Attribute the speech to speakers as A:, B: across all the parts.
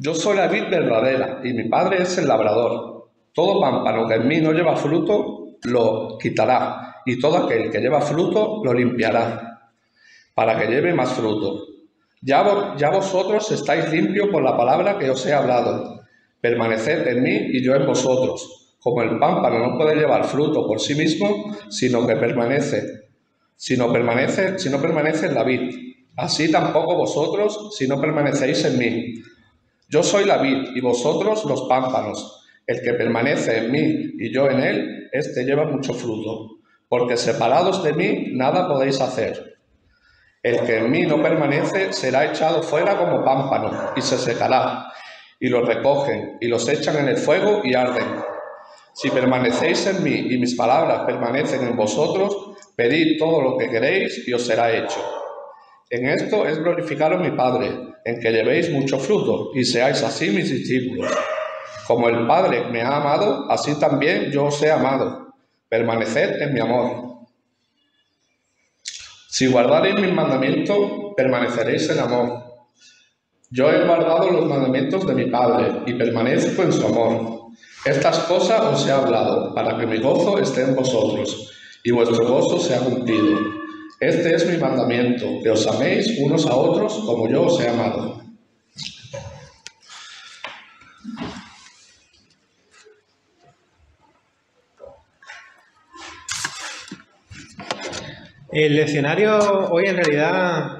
A: Yo soy la vid verdadera y mi Padre es el labrador. Todo pámpano que en mí no lleva fruto, lo quitará, y todo aquel que lleva fruto, lo limpiará, para que lleve más fruto. Ya vosotros estáis limpios por la palabra que os he hablado. Permaneced en mí y yo en vosotros. Como el pámpano no puede llevar fruto por sí mismo, si no permanece en la vid. Así tampoco vosotros, si no permanecéis en mí. Yo soy la vid y vosotros los pámpanos. El que permanece en mí y yo en él, éste lleva mucho fruto, porque separados de mí nada podéis hacer. El que en mí no permanece será echado fuera como pámpano y se secará, y los recogen y los echan en el fuego y arden. Si permanecéis en mí y mis palabras permanecen en vosotros, pedid todo lo que queréis y os será hecho. En esto es glorificado mi Padre, en que llevéis mucho fruto y seáis así mis discípulos. Como el Padre me ha amado, así también yo os he amado. Permaneced en mi amor. Si guardaréis mis mandamientos, permaneceréis en amor. Yo he guardado los mandamientos de mi Padre y permanezco en su amor. Estas cosas os he hablado, para que mi gozo esté en vosotros y vuestro gozo sea cumplido. Este es mi mandamiento, que os améis unos a otros como yo os he amado.
B: El leccionario hoy en realidad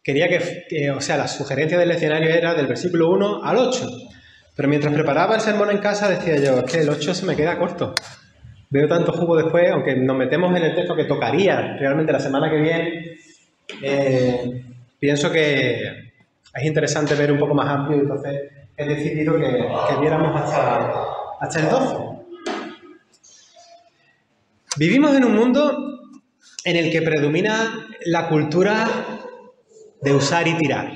B: quería la sugerencia del leccionario era del versículo 1 al 8. Pero mientras preparaba el sermón en casa decía yo, es que el 8 se me queda corto. Veo tanto jugo después, aunque nos metemos en el texto que tocaría realmente la semana que viene, pienso que es interesante ver un poco más amplio, entonces he decidido que viéramos hasta el 12. Vivimos en un mundo en el que predomina la cultura de usar y tirar.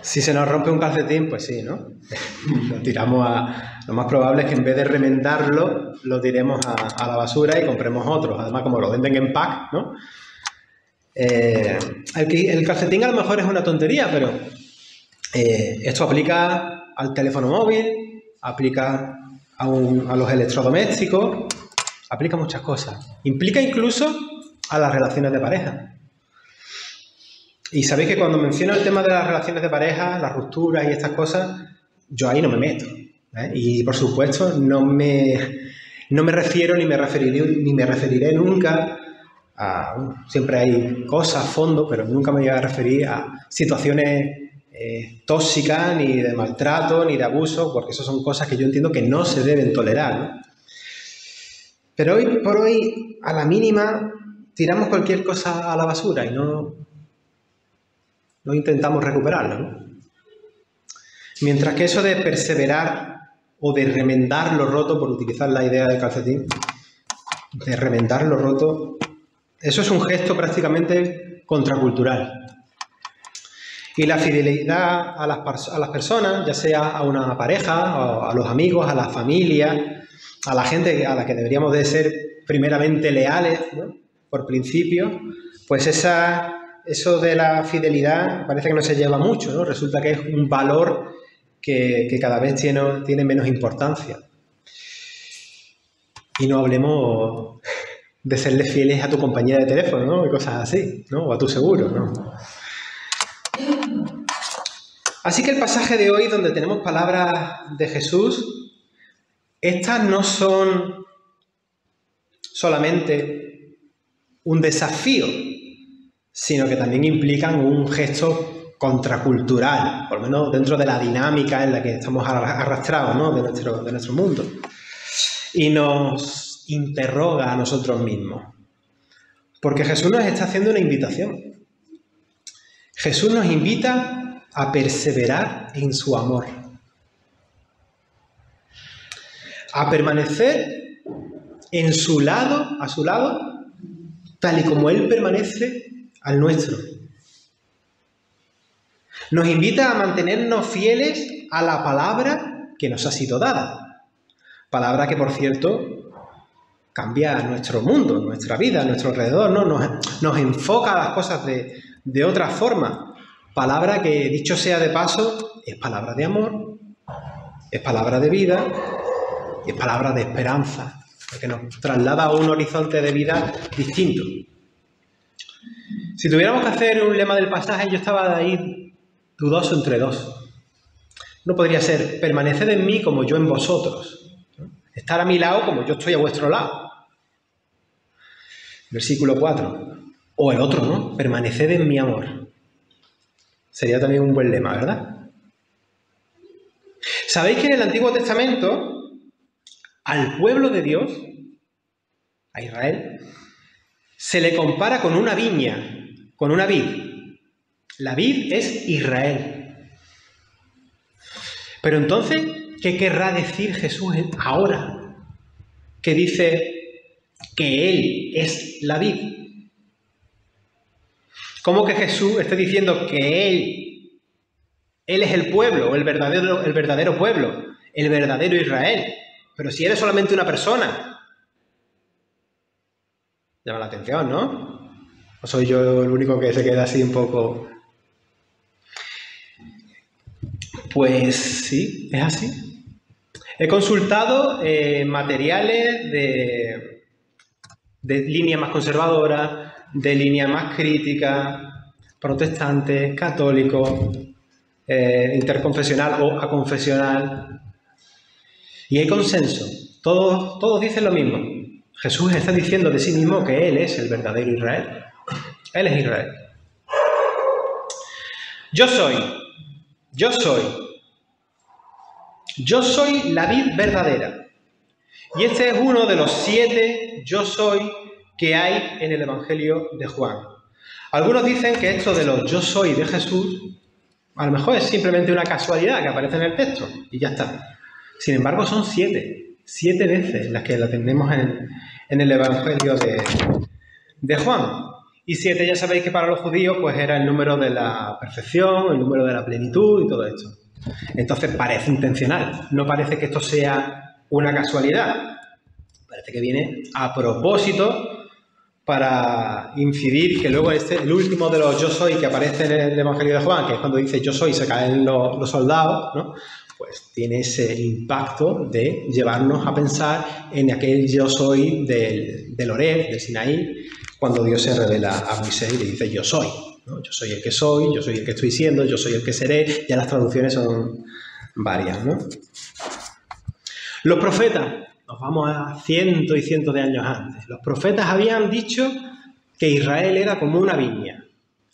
B: Si se nos rompe un calcetín, pues sí, ¿no? Lo tiramos Lo más probable es que en vez de remendarlo, lo tiremos a la basura y compremos otros. Además, como lo venden en pack, ¿no? El calcetín a lo mejor es una tontería, pero esto aplica al teléfono móvil, aplica a los electrodomésticos, aplica a muchas cosas. Implica incluso a las relaciones de pareja. Y sabéis que cuando menciono el tema de las relaciones de pareja, las rupturas y estas cosas, yo ahí no me meto. Y por supuesto no me refiero ni me referiré nunca a... Siempre hay cosas, fondo, pero nunca me voy a referir a situaciones tóxicas, ni de maltrato, ni de abuso, porque eso son cosas que yo entiendo que no se deben tolerar, ¿no? Pero hoy por hoy, a la mínima, tiramos cualquier cosa a la basura y no intentamos recuperarlo, ¿no? Mientras que eso de perseverar o de remendar lo roto, por utilizar la idea del calcetín, de remendar lo roto, eso es un gesto prácticamente contracultural. Y la fidelidad a las personas, ya sea a una pareja, a los amigos, a la familia, a la gente a la que deberíamos de ser primeramente leales, ¿no? Por principio, pues eso de la fidelidad parece que no se lleva mucho, ¿no? Resulta que es un valor que cada vez tiene menos importancia. Y no hablemos de serle fieles a tu compañía de teléfono, ¿no? Y cosas así, ¿no? O a tu seguro, ¿no? Así que el pasaje de hoy, donde tenemos palabras de Jesús, estas no son solamente un desafío, sino que también implican un gesto contracultural, por lo menos dentro de la dinámica en la que estamos arrastrados, ¿no? de nuestro mundo. Y nos interroga a nosotros mismos. Porque Jesús nos está haciendo una invitación. Jesús nos invita a perseverar en su amor. A permanecer a su lado, tal y como Él permanece al nuestro. Nos invita a mantenernos fieles a la palabra que nos ha sido dada. Palabra que, por cierto, cambia nuestro mundo, nuestra vida, nuestro alrededor, ¿no? Nos enfoca a las cosas de otra forma. Palabra que, dicho sea de paso, es palabra de amor, es palabra de vida y es palabra de esperanza, porque nos traslada a un horizonte de vida distinto. Si tuviéramos que hacer un lema del pasaje, yo estaba ahí dudoso entre dos. Uno podría ser, permaneced en mí como yo en vosotros, ¿no? Estar a mi lado como yo estoy a vuestro lado. Versículo 4. O el otro, ¿no? Permaneced en mi amor. Sería también un buen lema, ¿verdad? ¿Sabéis que en el Antiguo Testamento al pueblo de Dios, a Israel, se le compara con una viña, con una vid? La vid es Israel. Pero entonces, ¿qué querrá decir Jesús ahora? Que dice que Él es la vid. ¿Cómo que Jesús está diciendo que Él es el pueblo, el verdadero pueblo, el verdadero Israel? Pero si Él es solamente una persona. Llama la atención, ¿no? ¿O soy yo el único que se queda así un poco? Pues sí, es así. He consultado materiales de línea más conservadora, de línea más crítica, protestantes, católicos, interconfesional o aconfesional. Y hay consenso. Todos dicen lo mismo. Jesús está diciendo de sí mismo que Él es el verdadero Israel. Él es Israel. Yo soy la vid verdadera. Y este es uno de los 7 yo soy que hay en el Evangelio de Juan. Algunos dicen que esto de los yo soy de Jesús a lo mejor es simplemente una casualidad que aparece en el texto y ya está. Sin embargo, son 7 veces las que la tenemos en el Evangelio de Juan. Y 7 ya sabéis que para los judíos pues era el número de la perfección, el número de la plenitud y todo esto. Entonces parece intencional, no parece que esto sea una casualidad. Parece que viene a propósito para incidir que luego el último de los yo soy que aparece en el Evangelio de Juan, que es cuando dice yo soy y se caen los soldados, ¿no? Pues tiene ese impacto de llevarnos a pensar en aquel yo soy del Horeb, del Sinaí, cuando Dios se revela a Moisés y le dice yo soy, ¿no? Yo soy el que soy, yo soy el que estoy siendo, yo soy el que seré. Ya las traducciones son varias, ¿no? Los profetas, nos vamos a cientos y cientos de años antes. Los profetas habían dicho que Israel era como una viña.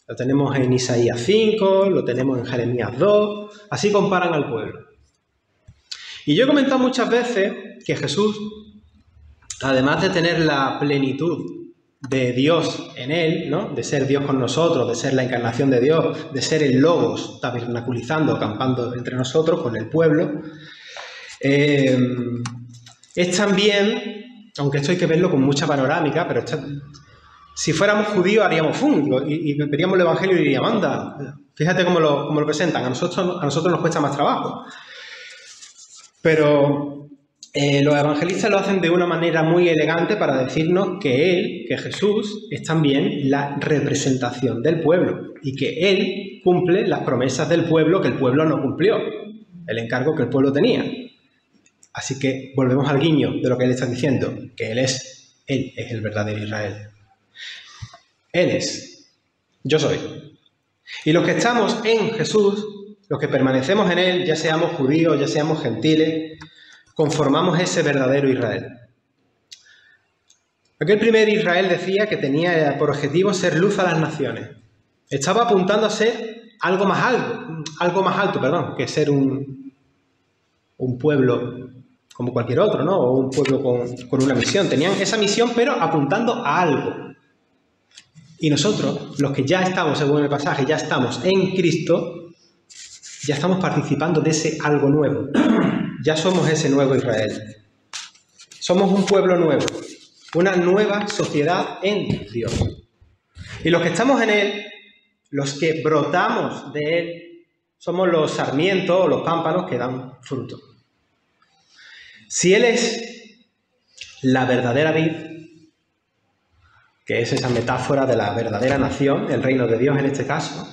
B: Lo tenemos en Isaías 5, lo tenemos en Jeremías 2, así comparan al pueblo. Y yo he comentado muchas veces que Jesús, además de tener la plenitud de Dios en Él, ¿no? De ser Dios con nosotros, de ser la encarnación de Dios, de ser el Logos tabernaculizando, acampando entre nosotros con el pueblo, es también, aunque esto hay que verlo con mucha panorámica, pero si fuéramos judíos haríamos fun y veríamos el Evangelio y diríamos, anda, fíjate cómo lo presentan, a nosotros nos cuesta más trabajo. Pero los evangelistas lo hacen de una manera muy elegante para decirnos que Jesús, es también la representación del pueblo y que Él cumple las promesas del pueblo que el pueblo no cumplió, el encargo que el pueblo tenía. Así que volvemos al guiño de lo que Él está diciendo, que Él es el verdadero Israel. Él es, yo soy. Y los que estamos en Jesús, los que permanecemos en Él, ya seamos judíos, ya seamos gentiles, conformamos ese verdadero Israel. Aquel primer Israel decía que tenía por objetivo ser luz a las naciones. Estaba apuntando a ser algo más alto, que ser un pueblo como cualquier otro, ¿no? O un pueblo con una misión. Tenían esa misión, pero apuntando a algo. Y nosotros, los que ya estamos, según el pasaje, ya estamos en Cristo, ya estamos participando de ese algo nuevo. Ya somos ese nuevo Israel. Somos un pueblo nuevo, una nueva sociedad en Dios. Y los que estamos en Él, los que brotamos de Él, somos los sarmientos o los pámpanos que dan fruto. Si Él es la verdadera vid, que es esa metáfora de la verdadera nación, el reino de Dios en este caso,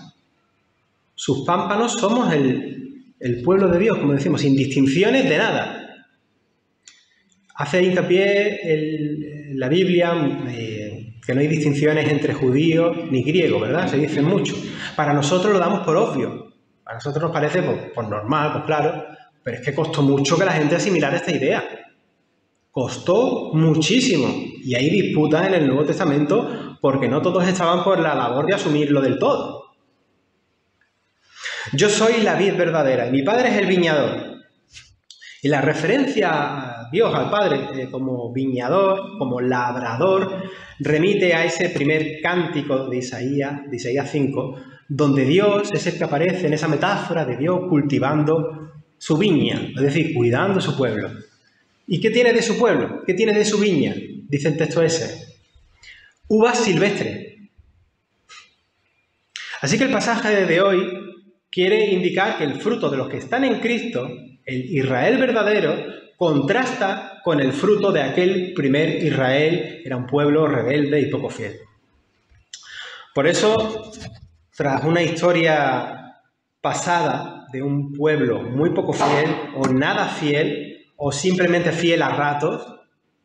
B: sus pámpanos somos el pueblo de Dios, como decimos, sin distinciones de nada. Hace hincapié en la Biblia que no hay distinciones entre judíos ni griegos, ¿verdad? Se dice mucho. Para nosotros lo damos por obvio. A nosotros nos parece pues normal, pues claro, pero es que costó mucho que la gente asimilara esta idea. Costó muchísimo. Y hay disputas en el Nuevo Testamento porque no todos estaban por la labor de asumirlo del todo. Yo soy la vid verdadera y mi padre es el viñador. Y la referencia a Dios, al Padre, como viñador, como labrador, remite a ese primer cántico de Isaías 5, donde Dios es el que aparece en esa metáfora de Dios cultivando su viña, es decir, cuidando su pueblo. ¿Y qué tiene de su pueblo? ¿Qué tiene de su viña? Dice el texto ese. Uvas silvestres. Así que el pasaje de hoy quiere indicar que el fruto de los que están en Cristo, el Israel verdadero, contrasta con el fruto de aquel primer Israel, era un pueblo rebelde y poco fiel. Por eso, tras una historia pasada de un pueblo muy poco fiel o nada fiel o simplemente fiel a ratos,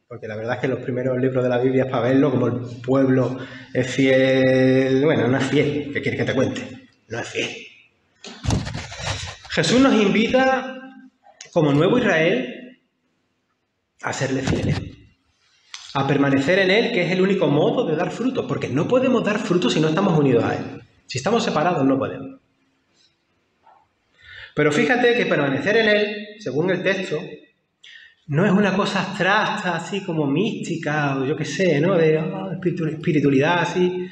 B: porque la verdad es que los primeros libros de la Biblia es para verlo, como el pueblo es fiel, bueno, no es fiel, ¿qué quieres que te cuente? No es fiel. Jesús nos invita, como nuevo Israel, a serle fieles, a permanecer en Él, que es el único modo de dar frutos, porque no podemos dar frutos si no estamos unidos a Él. Si estamos separados, no podemos. Pero fíjate que permanecer en Él, según el texto, no es una cosa abstracta, así como mística, o yo qué sé, ¿no? De espiritualidad, así.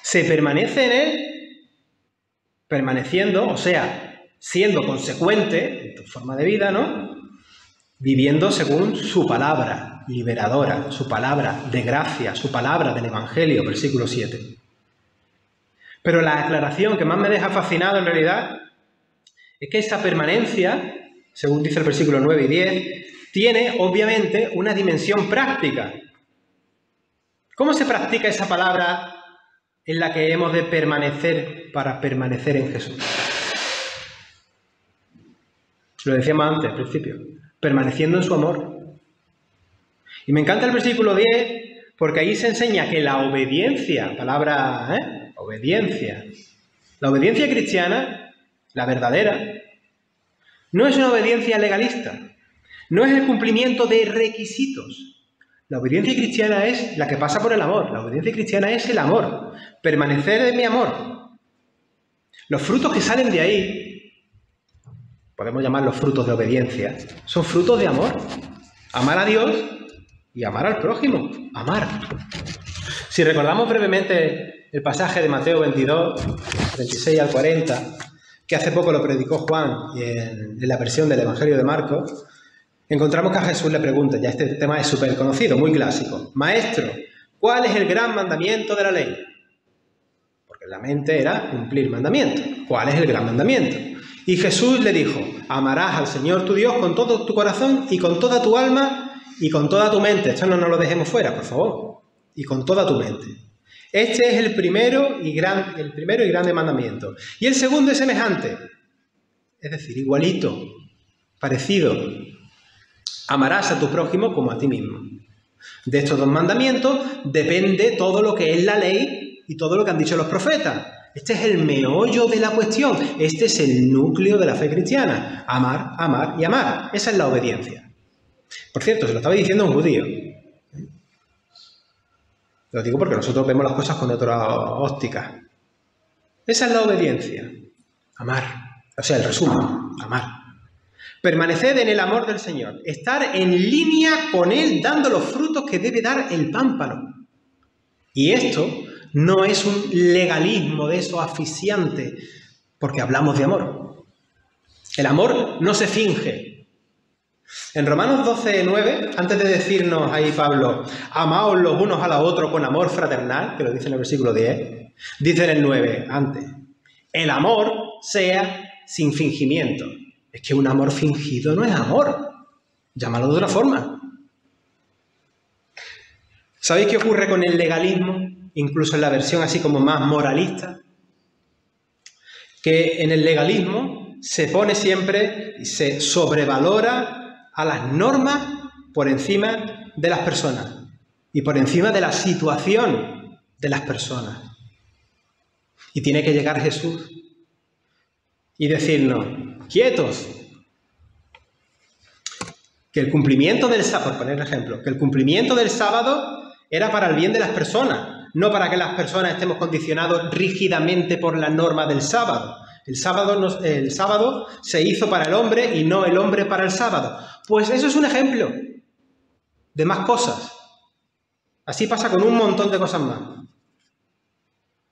B: Se permanece en Él, permaneciendo, o sea, siendo consecuente en tu forma de vida, ¿no? Viviendo según su palabra liberadora, su palabra de gracia, su palabra del Evangelio, versículo 7. Pero la aclaración que más me deja fascinado en realidad es que esa permanencia, según dice el versículo 9 y 10, tiene obviamente una dimensión práctica. ¿Cómo se practica esa palabra en la que hemos de permanecer para permanecer en Jesús? Lo decíamos antes, al principio, permaneciendo en su amor. Y me encanta el versículo 10 porque ahí se enseña que la obediencia, palabra, obediencia, la obediencia cristiana, la verdadera, no es una obediencia legalista, no es el cumplimiento de requisitos. La obediencia cristiana es la que pasa por el amor, la obediencia cristiana es el amor, permanecer en mi amor. Los frutos que salen de ahí, podemos llamarlos frutos de obediencia, son frutos de amor. Amar a Dios y amar al prójimo. Amar. Si recordamos brevemente el pasaje de Mateo 22, 36 al 40, que hace poco lo predicó Juan en la versión del Evangelio de Marcos, encontramos que a Jesús le pregunta, ya este tema es súper conocido, muy clásico: Maestro, ¿cuál es el gran mandamiento de la ley? Porque la mente era cumplir mandamientos. ¿Cuál es el gran mandamiento? Y Jesús le dijo: amarás al Señor tu Dios con todo tu corazón y con toda tu alma y con toda tu mente. Esto no nos lo dejemos fuera, por favor. Y con toda tu mente. Este es el primero y grande mandamiento. Y el segundo es semejante. Es decir, igualito, parecido. Amarás a tu prójimo como a ti mismo. De estos dos mandamientos depende todo lo que es la ley y todo lo que han dicho los profetas. Este es el meollo de la cuestión. Este es el núcleo de la fe cristiana. Amar, amar y amar. Esa es la obediencia. Por cierto, se lo estaba diciendo un judío. Lo digo porque nosotros vemos las cosas con otra óptica. Esa es la obediencia. Amar. O sea, el resumen. Amar. Permaneced en el amor del Señor. Estar en línea con Él, dando los frutos que debe dar el pámpano. Y esto no es un legalismo de eso asfixiante, porque hablamos de amor. El amor no se finge. En Romanos 12:9, antes de decirnos ahí Pablo, amaos los unos a los otros con amor fraternal, que lo dice en el versículo 10, dice en el 9, antes, el amor sea sin fingimiento. Es que un amor fingido no es amor. Llámalo de otra forma. ¿Sabéis qué ocurre con el legalismo? Incluso en la versión así como más moralista. que en el legalismo se pone siempre y se sobrevalora a las normas por encima de las personas y por encima de la situación de las personas. Y tiene que llegar Jesús y decirnos, quietos, que el cumplimiento del sábado, por poner ejemplo, que el cumplimiento del sábado era para el bien de las personas, no para que las personas estemos condicionados rígidamente por la norma del sábado. El sábado se hizo para el hombre y no el hombre para el sábado. Pues eso es un ejemplo de más cosas. Así pasa con un montón de cosas más.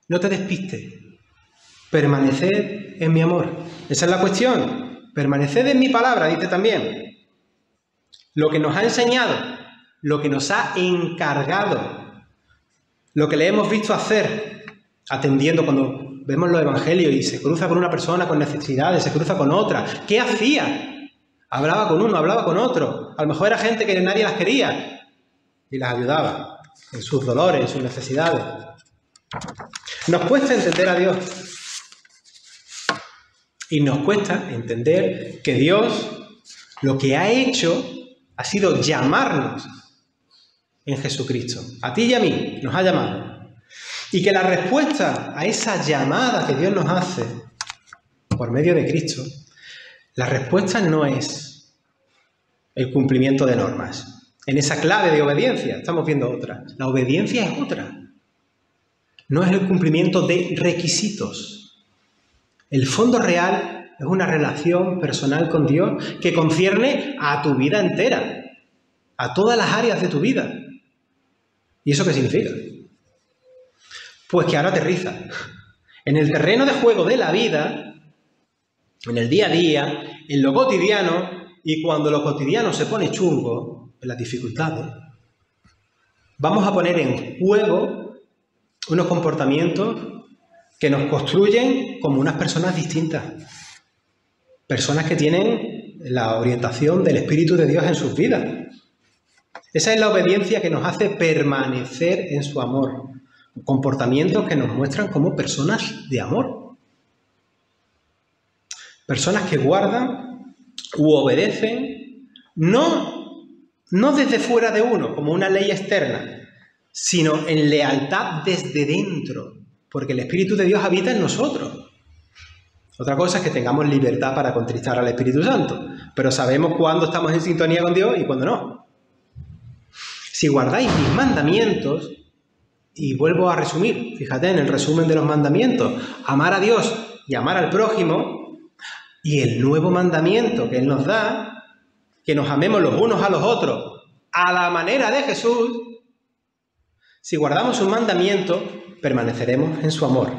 B: No te despistes. Permaneced en mi amor. Esa es la cuestión. Permaneced en mi palabra, dice también. Lo que nos ha enseñado, lo que nos ha encargado, lo que le hemos visto hacer, atendiendo cuando vemos los evangelios y se cruza con una persona con necesidades, se cruza con otra. ¿Qué hacía? Hablaba con uno, hablaba con otro. A lo mejor era gente que nadie las quería y las ayudaba en sus dolores, en sus necesidades. Nos cuesta entender a Dios. Y nos cuesta entender que Dios lo que ha hecho ha sido llamarnos en Jesucristo. A ti y a mí nos ha llamado. Y que la respuesta a esa llamada que Dios nos hace por medio de Cristo, la respuesta no es el cumplimiento de normas. En esa clave de obediencia estamos viendo otra. La obediencia es otra. No es el cumplimiento de requisitos. El fondo real es una relación personal con Dios que concierne a tu vida entera, a todas las áreas de tu vida. ¿Y eso qué significa? Pues que ahora aterriza. En el terreno de juego de la vida, en el día a día, en lo cotidiano, y cuando lo cotidiano se pone chungo, en las dificultades, vamos a poner en juego unos comportamientos que nos construyen como unas personas distintas. Personas que tienen la orientación del Espíritu de Dios en sus vidas. Esa es la obediencia que nos hace permanecer en su amor. Comportamientos que nos muestran como personas de amor. Personas que guardan u obedecen, no desde fuera de uno, como una ley externa, sino en lealtad desde dentro, porque el Espíritu de Dios habita en nosotros. Otra cosa es que tengamos libertad para contristar al Espíritu Santo, pero sabemos cuándo estamos en sintonía con Dios y cuándo no. Si guardáis mis mandamientos, y vuelvo a resumir, fíjate en el resumen de los mandamientos, amar a Dios y amar al prójimo, y el nuevo mandamiento que Él nos da, que nos amemos los unos a los otros a la manera de Jesús. Si guardamos sus mandamientos, permaneceremos en su amor.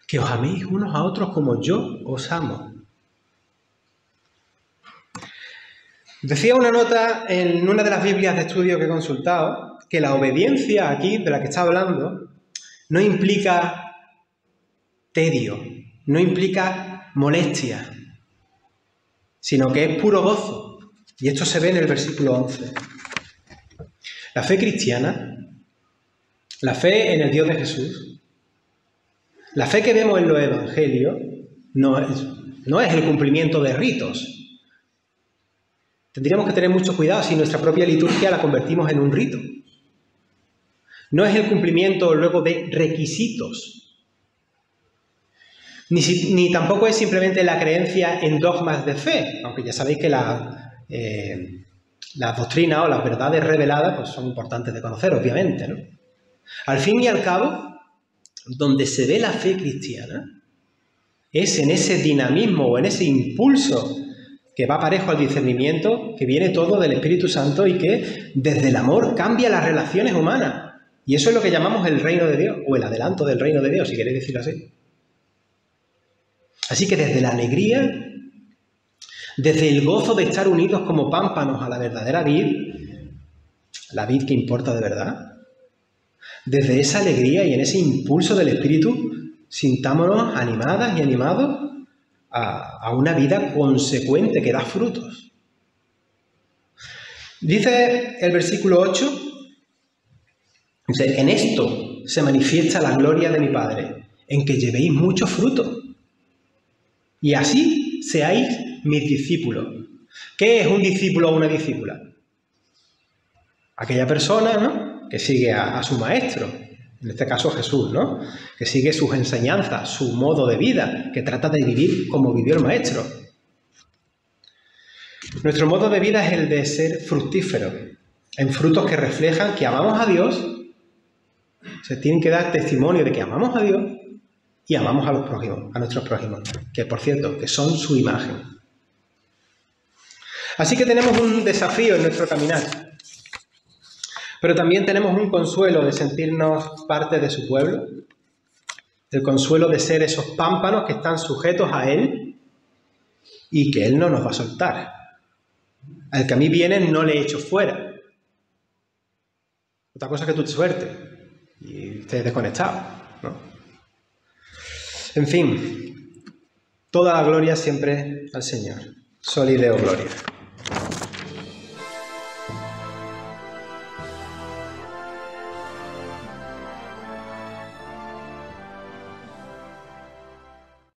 B: Que os améis unos a otros como yo os amo. Decía una nota en una de las Biblias de estudio que he consultado que la obediencia aquí, de la que está hablando, no implica tedio, no implica molestia, sino que es puro gozo. Y esto se ve en el versículo 11. La fe cristiana, la fe en el Dios de Jesús, la fe que vemos en los evangelios, no es el cumplimiento de ritos. Tendríamos que tener mucho cuidado si nuestra propia liturgia la convertimos en un rito. No es el cumplimiento luego de requisitos. Ni tampoco es simplemente la creencia en dogmas de fe, aunque ya sabéis que las doctrinas o las verdades reveladas pues, son importantes de conocer, obviamente, ¿no? Al fin y al cabo, donde se ve la fe cristiana es en ese dinamismo o en ese impulso que va parejo al discernimiento, que viene todo del Espíritu Santo y que desde el amor cambia las relaciones humanas. Y eso es lo que llamamos el reino de Dios, o el adelanto del reino de Dios, si queréis decirlo así. Así que desde la alegría, desde el gozo de estar unidos como pámpanos a la verdadera vid, la vid que importa de verdad, desde esa alegría y en ese impulso del Espíritu, sintámonos animadas y animados a una vida consecuente que da frutos. Dice el versículo 8, dice, en esto se manifiesta la gloria de mi Padre, en que llevéis mucho fruto. Y así seáis mis discípulos. ¿Qué es un discípulo o una discípula? Aquella persona, ¿no?, que sigue a su maestro, en este caso Jesús, ¿no?, que sigue sus enseñanzas, su modo de vida, que trata de vivir como vivió el maestro. Nuestro modo de vida es el de ser fructífero, en frutos que reflejan que amamos a Dios. Se tienen que dar testimonio de que amamos a Dios y amamos a los prójimos, a nuestros prójimos, que por cierto, que son su imagen. Así que tenemos un desafío en nuestro caminar, pero también tenemos un consuelo de sentirnos parte de su pueblo, el consuelo de ser esos pámpanos que están sujetos a Él y que Él no nos va a soltar. Al que a mí viene no le echo fuera. Otra cosa es que tú te sueltes y estés desconectado, ¿no? En fin, toda la gloria siempre al Señor. Soli Deo Gloria.